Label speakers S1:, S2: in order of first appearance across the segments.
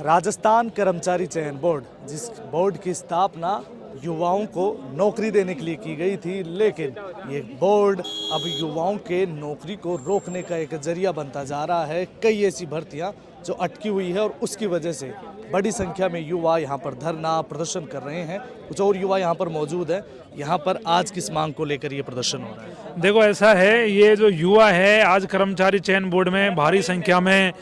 S1: राजस्थान कर्मचारी चयन बोर्ड, जिस बोर्ड की स्थापना युवाओं को नौकरी देने के लिए की गई थी, लेकिन ये बोर्ड अब युवाओं के नौकरी को रोकने का एक जरिया बनता जा रहा है। कई ऐसी भर्तियां जो अटकी हुई है और उसकी वजह से बड़ी संख्या में युवा यहाँ पर धरना प्रदर्शन कर रहे हैं। कुछ और युवा यहाँ पर मौजूद है। यहाँ पर आज किस मांग को लेकर ये प्रदर्शन हो रहा है?
S2: देखो, ऐसा है, ये जो युवा है आज कर्मचारी चयन बोर्ड में भारी संख्या में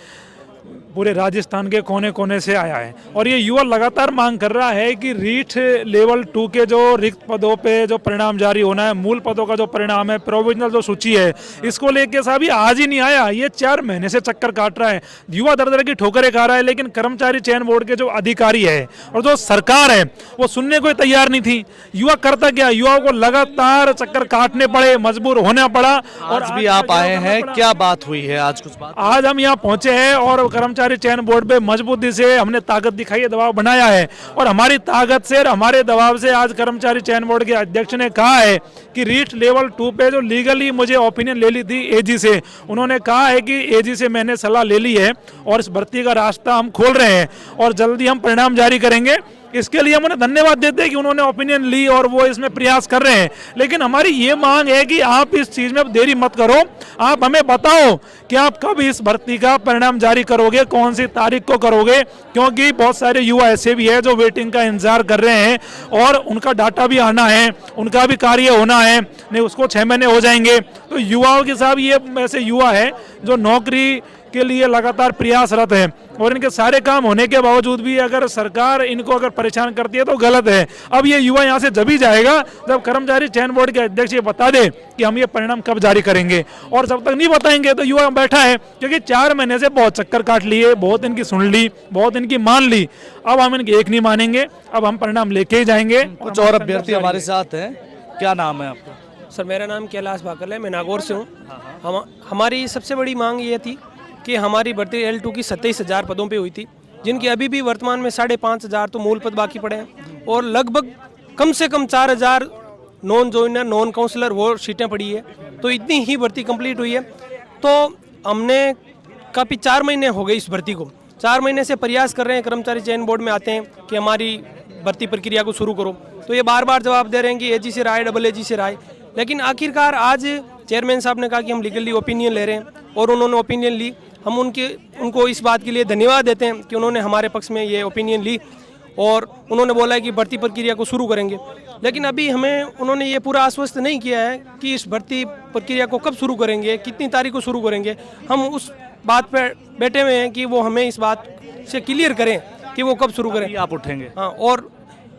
S2: पूरे राजस्थान के कोने कोने से आया है और ये युवा लगातार मांग कर रहा है कि रीट लेवल 2 के जो रिक्त पदों पे जो परिणाम जारी होना है, मूल पदों का जो परिणाम है, प्रोविजनल जो सूची है, इसको लेके साहब ये आज ही नहीं आया, ये 4 महीने से चक्कर काट रहा है। युवा दर दर की ठोकरें खा रहा है, लेकिन कर्मचारी चयन बोर्ड के जो अधिकारी है और जो सरकार है वो सुनने को तैयार नहीं थी। युवा करता क्या, युवाओं को लगातार चक्कर काटने पड़े, मजबूर होना पड़ा। और
S1: आज भी आप आए हैं, क्या बात हुई है आज? कुछ बात
S2: आज हम यहाँ पहुंचे हैं और कर्मचारी चयन बोर्ड पे मजबूती से हमने ताकत दिखाई है, दबाव बनाया है और हमारी ताकत से और हमारे दबाव से आज कर्मचारी चयन बोर्ड के अध्यक्ष ने कहा है कि रीट लेवल 2 पे जो लीगली मुझे ओपिनियन ले ली थी एजी से, उन्होंने कहा है कि एजी से मैंने सलाह ले ली है और इस भर्ती का रास्ता हम खोल रहे हैं और जल्दी हम परिणाम जारी करेंगे। इसके लिए हम उन्हें धन्यवाद देते हैं कि उन्होंने ओपिनियन ली और वो इसमें प्रयास कर रहे हैं। लेकिन हमारी ये मांग है कि आप इस चीज़ में देरी मत करो, आप हमें बताओ कि आप कब इस भर्ती का परिणाम जारी करोगे, कौन सी तारीख को करोगे, क्योंकि बहुत सारे युवा ऐसे भी है जो वेटिंग का इंतजार कर रहे हैं और उनका डाटा भी आना है, उनका भी कार्य होना है, नहीं उसको 6 महीने हो जाएंगे। तो युवाओं के साथ ये ऐसे युवा है जो नौकरी के लिए लगातार प्रयासरत है और इनके सारे काम होने के बावजूद भी अगर सरकार इनको अगर परेशान करती है तो गलत है। अब ये युवा यहाँ से जब ही जाएगा जब कर्मचारी चयन बोर्ड के अध्यक्ष ये बता दे कि हम ये परिणाम कब जारी करेंगे, और जब तक नहीं बताएंगे तो युवा बैठा है, क्योंकि 4 महीने से बहुत चक्कर काट लिए, बहुत इनकी सुन ली, बहुत इनकी मान ली। अब हम इनकी एक नहीं मानेंगे, अब हम परिणाम लेके ही जाएंगे।
S1: कुछ और अभ्यर्थी हमारे साथ हैं, क्या नाम है आपका?
S3: सर, मेरा नाम कैलाश भाकल है, मैं नागौर से हूँ। हमारी सबसे बड़ी मांग ये थी कि हमारी भर्ती L2 की 27,000 पदों पे हुई थी, जिनकी अभी भी वर्तमान में 5,500 तो मूल पद बाकी पड़े हैं और लगभग कम से कम 4,000 नॉन जॉइनर, नॉन काउंसलर वो सीटें पड़ी है। तो इतनी ही भर्ती कंप्लीट हुई है। तो हमने काफ़ी 4 महीने हो गए इस भर्ती को, 4 महीने से प्रयास कर रहे हैं, कर्मचारी चयन बोर्ड में आते हैं कि हमारी भर्ती प्रक्रिया को शुरू करो, तो ये बार बार जवाब दे रहे हैं कि एजी से राय, डबल एजी से राय। लेकिन आखिरकार आज चेयरमैन साहब ने कहा कि हम लीगली ओपिनियन ले रहे हैं और उन्होंने ओपिनियन ली। हम उनको इस बात के लिए धन्यवाद देते हैं कि उन्होंने हमारे पक्ष में ये ओपिनियन ली और उन्होंने बोला है कि भर्ती प्रक्रिया को शुरू करेंगे। लेकिन अभी हमें उन्होंने ये पूरा आश्वस्त नहीं किया है कि इस भर्ती प्रक्रिया को कब शुरू करेंगे, कितनी तारीख को शुरू करेंगे। हम उस बात पर बैठे हुए हैं कि वो हमें इस बात से क्लियर करें कि वो कब शुरू करें।
S1: आप उठेंगे?
S3: हाँ, और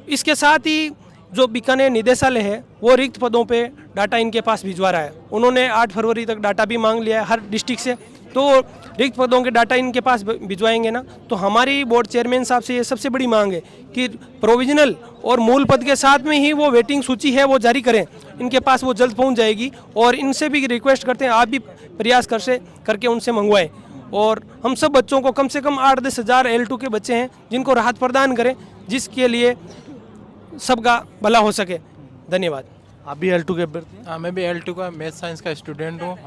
S3: इसके साथ ही जो बीकानेर निदेशालय है वो रिक्त पदों पे डाटा इनके पास भिजवा रहा है। उन्होंने 8 फरवरी तक डाटा भी मांग लिया है हर डिस्ट्रिक्ट से, तो रिक्त पदों के डाटा इनके पास भिजवाएंगे ना। तो हमारी बोर्ड चेयरमैन साहब से ये सबसे बड़ी मांग है कि प्रोविजनल और मूल पद के साथ में ही वो वेटिंग सूची है वो जारी करें, इनके पास वो जल्द पहुंच जाएगी। और इनसे भी रिक्वेस्ट करते हैं आप भी प्रयास करके उनसे मंगवाएं और हम सब बच्चों को, कम से कम 8-10 हज़ार L2 के बच्चे हैं जिनको राहत प्रदान करें, जिसके लिए सबका भला हो सके। धन्यवाद।
S1: आप भी L2 के अभ्यर्थी?
S4: हाँ, मैं भी L2 का मैथ साइंस का स्टूडेंट हूँ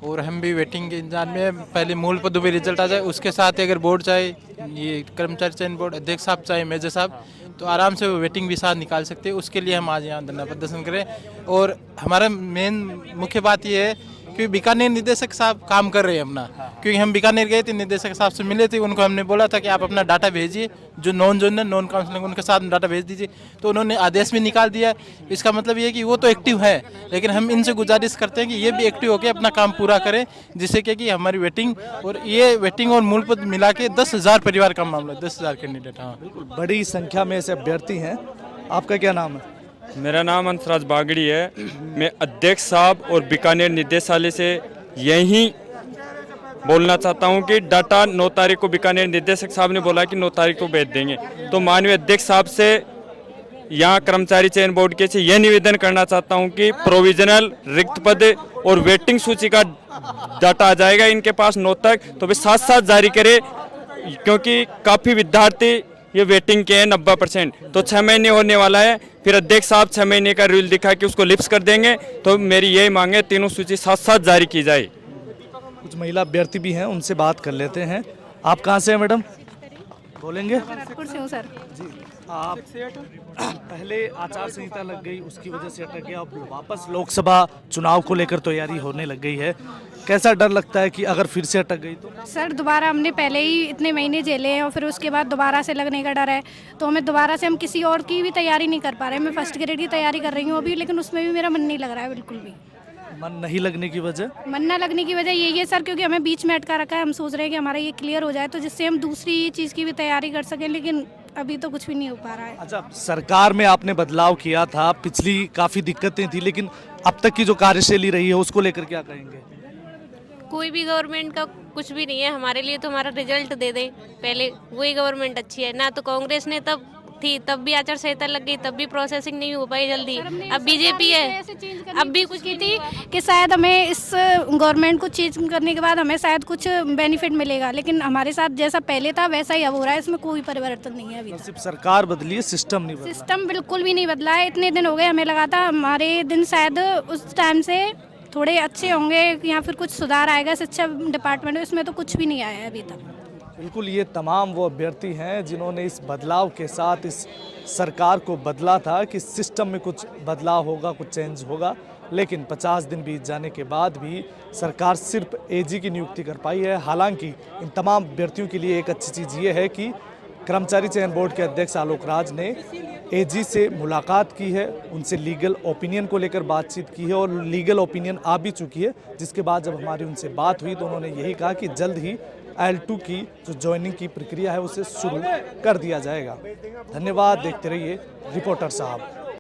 S4: और हम भी वेटिंग के इंतजार में। पहले मूल पदों पे रिजल्ट आ जाए, उसके साथ अगर बोर्ड चाहे, ये कर्मचारी चयन बोर्ड अध्यक्ष साहब चाहे मेजर साहब, तो आराम से वो वेटिंग भी साथ निकाल सकते हैं। उसके लिए हम आज यहाँ धरना प्रदर्शन करें। और हमारा मेन मुख्य बात ये है कि बीकानेर निदेशक साहब काम कर रहे हैं अपना, क्योंकि हम बीकानेर गए थे, निदेशक साहब से मिले थे, उनको हमने बोला था कि आप अपना डाटा भेजिए, जो नॉन जोनर, नॉन काउंसलिंग, उनके साथ डाटा भेज दीजिए। तो उन्होंने आदेश भी निकाल दिया। इसका मतलब ये है कि वो तो एक्टिव है, लेकिन हम इनसे गुजारिश करते हैं कि ये भी एक्टिव होकर अपना काम पूरा करें, जिससे कि हमारी वेटिंग और मूल पद मिला के 10,000 परिवार का मामला, 10,000 कैंडिडेट। हाँ,
S1: बिल्कुल बड़ी संख्या में ऐसे अभ्यर्थी हैं। आपका क्या नाम है?
S5: मेरा नाम अंतराज बागड़ी है। मैं अध्यक्ष साहब और बीकानेर निदेशालय से यही बोलना चाहता हूं कि डाटा 9 तारीख को बीकानेर निदेशक साहब ने बोला कि 9 तारीख को भेज देंगे, तो माननीय अध्यक्ष साहब से यहाँ कर्मचारी चयन बोर्ड के से यह निवेदन करना चाहता हूं कि प्रोविजनल, रिक्त पद और वेटिंग सूची का डाटा आ जाएगा इनके पास 9 तक, तो वे साथ साथ जारी करे, क्योंकि काफ़ी विद्यार्थी ये वेटिंग के हैं 90%, तो 6 महीने होने वाला है। फिर अध्यक्ष साहब 6 महीने का रूल दिखा के उसको लिप्स कर देंगे। तो मेरी यही मांग है, तीनों सूची साथ साथ जारी की जाए।
S1: कुछ महिला अभ्यर्थी भी हैं, उनसे बात कर लेते हैं। आप कहाँ से हैं मैडम? बोलेंगे
S6: भरतपुर से हूँ सर।
S1: जी। आप पहले आचार संहिता लग गई, उसकी वजह से अटक गया, अब वापस लोकसभा चुनाव को लेकर तैयारी होने लग गई है। कैसा डर लगता है कि अगर फिर से अटक गई तो?
S6: सर दोबारा हमने पहले ही इतने महीने झेले हैं और फिर उसके बाद दोबारा से लगने का डर है, तो हमें दोबारा से हम किसी और की भी तैयारी नहीं कर पा रहे हैं। मैं फर्स्ट ग्रेड की तैयारी कर रही हूँ अभी, लेकिन उसमें भी मेरा मन नहीं लग रहा है बिल्कुल भी।
S1: मन नहीं लगने की वजह?
S6: मन ना लगने की वजह यही है सर, क्योंकि हमें बीच में अटका रखा है। हम सोच रहे हैं कि हमारा ये क्लियर हो जाए तो जिससे हम दूसरी चीज़ की भी तैयारी कर सकें, लेकिन अभी तो कुछ भी नहीं हो पा रहा है।
S1: अच्छा, सरकार में आपने बदलाव किया था, पिछली काफ़ी दिक्कतें थी, लेकिन अब तक की जो कार्यशैली रही है उसको लेकर क्या कहेंगे?
S7: कोई भी गवर्नमेंट का कुछ भी नहीं है हमारे लिए, तो हमारा रिजल्ट दे दे पहले, वही गवर्नमेंट अच्छी है ना। तो कांग्रेस ने तब थी, तब भी आचार संहिता लग गई, तब भी प्रोसेसिंग नहीं हो पाई जल्दी। अब बीजेपी है, अब भी कुछ
S6: की थी कि शायद हमें इस गवर्नमेंट को चेंज करने के बाद हमें शायद कुछ बेनिफिट मिलेगा, लेकिन हमारे साथ जैसा पहले था वैसा ही अब हो रहा है। इसमें कोई परिवर्तन नहीं है अभी तक।
S1: सिर्फ सरकार बदली है, सिस्टम नहीं बदला।
S6: सिस्टम बिल्कुल भी नहीं बदला है। इतने दिन हो गए, हमें लगा था हमारे दिन शायद उस टाइम से थोड़े अच्छे होंगे या फिर कुछ सुधार आएगा शिक्षा डिपार्टमेंट में, इसमें तो कुछ भी नहीं आया है अभी तक।
S1: बिल्कुल, ये तमाम वो अभ्यर्थी हैं जिन्होंने इस बदलाव के साथ इस सरकार को बदला था कि सिस्टम में कुछ बदलाव होगा, कुछ चेंज होगा, लेकिन 50 दिन बीत जाने के बाद भी सरकार सिर्फ एजी की नियुक्ति कर पाई है। हालांकि इन तमाम अभ्यर्थियों के लिए एक अच्छी चीज़ ये है कि कर्मचारी चयन बोर्ड के अध्यक्ष आलोक राज ने एजी से मुलाकात की है, उनसे लीगल ओपिनियन को लेकर बातचीत की है और लीगल ओपिनियन आ भी चुकी है, जिसके बाद जब हमारी उनसे बात हुई तो उन्होंने यही कहा कि जल्द ही L2 की जो ज्वाइनिंग की प्रक्रिया है उसे शुरू कर दिया जाएगा। धन्यवाद, देखते रहिए रिपोर्टर साहब।